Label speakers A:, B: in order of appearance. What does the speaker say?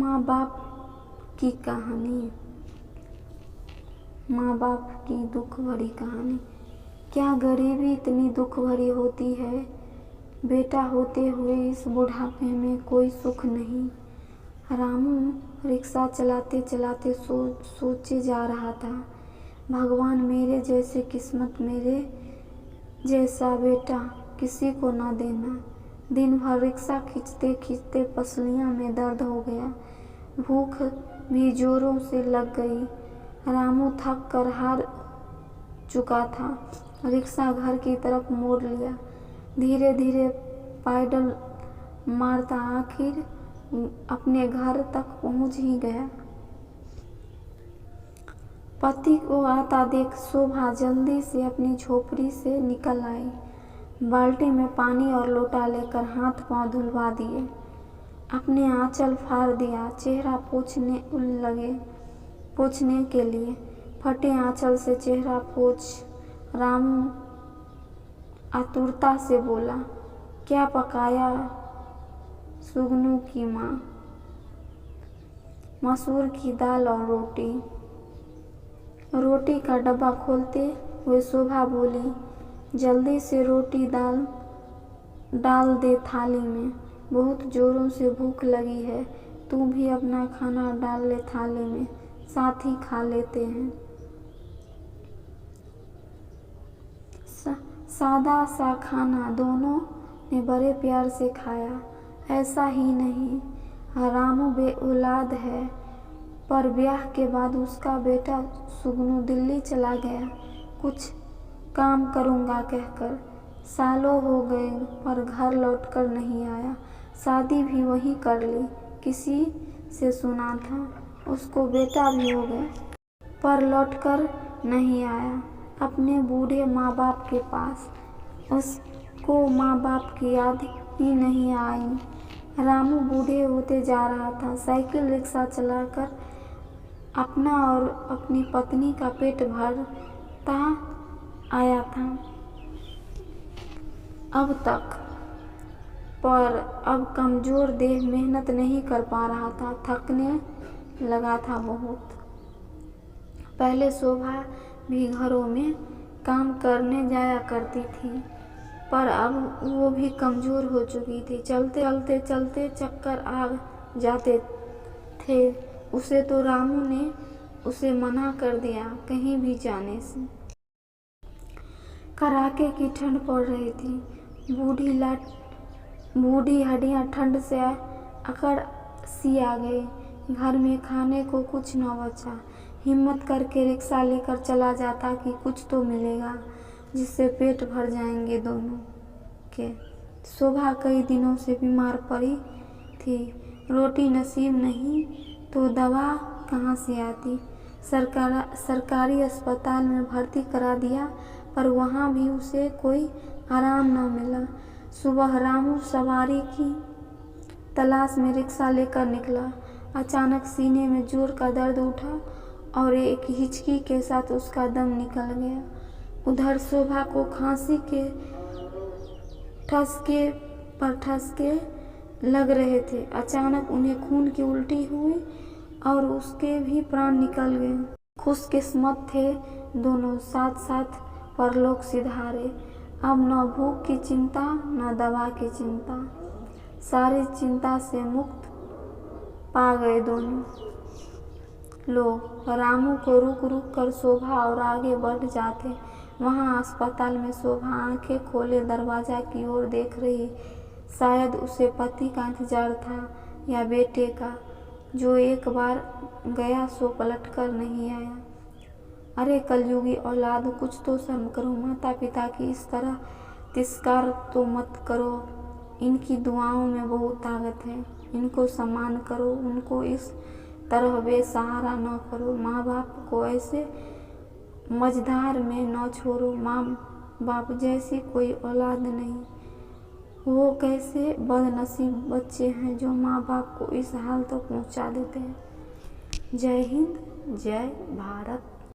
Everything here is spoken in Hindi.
A: माँ बाप की कहानी, माँ बाप की दुख भरी कहानी। क्या गरीबी इतनी दुख भरी होती है? बेटा होते हुए इस बुढ़ापे में कोई सुख नहीं। रामू रिक्शा चलाते चलाते सोचे जा रहा था, भगवान मेरे जैसे किस्मत, मेरे जैसा बेटा किसी को न देना। दिन भर रिक्शा खींचते खींचते पसलियों में दर्द हो गया, भूख भी जोरों से लग गई। रामू थक कर हार चुका था। रिक्शा घर की तरफ मोड़ लिया। धीरे धीरे पैडल मारता आखिर अपने घर तक पहुंच ही गया। पति को आता देख शोभा जल्दी से अपनी झोपड़ी से निकल आई। बाल्टी में पानी और लोटा लेकर हाथ पांव धुलवा दिए, अपने आंचल फाड़ दिया, चेहरा पोंछने के लिए। फटे आंचल से चेहरा पोंछ रामू आतुरता से बोला, क्या पकाया सुगनू की माँ? मसूर की दाल और रोटी। रोटी का डब्बा खोलते हुए शोभा बोली, जल्दी से रोटी डाल दे थाली में, बहुत जोरों से भूख लगी है। तू भी अपना खाना डाल ले थाली में, साथ ही खा लेते हैं। सादा सा खाना दोनों ने बड़े प्यार से खाया। ऐसा ही नहीं, रामू बेऔलाद है, पर ब्याह के बाद उसका बेटा सुगनू दिल्ली चला गया कुछ काम करूँगा कहकर। सालों हो गए पर घर लौटकर नहीं आया। शादी भी वहीं कर ली, किसी से सुना था। उसको बेटा भी हो गया, पर लौटकर नहीं आया अपने बूढ़े माँ बाप के पास। उसको माँ बाप की याद ही नहीं आई। रामू बूढ़े होते जा रहा था। साइकिल रिक्शा चलाकर अपना और अपनी पत्नी का पेट भरता आया था अब तक, पर अब कमजोर देह मेहनत नहीं कर पा रहा था, थकने लगा था बहुत। पहले शोभा भी घरों में काम करने जाया करती थी, पर अब वो भी कमजोर हो चुकी थी। चलते चक्कर आ जाते थे उसे, तो रामू ने उसे मना कर दिया कहीं भी जाने से। कड़ाके की ठंड पड़ रही थी। बूढ़ी हड्डियां ठंड से अकड़ सी आ गई। घर में खाने को कुछ न बचा। हिम्मत करके रिक्शा लेकर चला जाता कि कुछ तो मिलेगा जिससे पेट भर जाएंगे दोनों के। शोभा कई दिनों से बीमार पड़ी थी। रोटी नसीब नहीं तो दवा कहाँ से आती। सरकारी अस्पताल में भर्ती करा दिया, पर वहाँ भी उसे कोई आराम न मिला। सुबह रामू सवारी की तलाश में रिक्शा लेकर निकला। अचानक सीने में जोर का दर्द उठा और एक हिचकी के साथ उसका दम निकल गया। उधर शोभा को खांसी के ठसके लग रहे थे। अचानक उन्हें खून की उल्टी हुई और उसके भी प्राण निकल गए। खुशकिस्मत थे दोनों, साथ साथ परलोक सिधारे। अब न भूख की चिंता न दवा की चिंता, सारी चिंता से मुक्त पा गए दोनों लोग। रामू को रुक रुक कर शोभा और आगे बढ़ जाते। वहाँ अस्पताल में शोभा आंखें खोले दरवाजा की ओर देख रही। शायद उसे पति का इंतजार था या बेटे का, जो एक बार गया सो पलट कर नहीं आया। अरे कलयुगी औलाद, कुछ तो शर्म करो। माता पिता की इस तरह तिरस्कार तो मत करो। इनकी दुआओं में बहुत ताकत है। इनको सम्मान करो, उनको इस तरह बेसहारा न करो। माँ बाप को ऐसे मझधार में न छोड़ो। माँ बाप जैसी कोई औलाद नहीं। वो कैसे बदनसीब बच्चे हैं जो माँ बाप को इस हाल तक पहुँचा देते हैं। जय हिंद, जय भारत।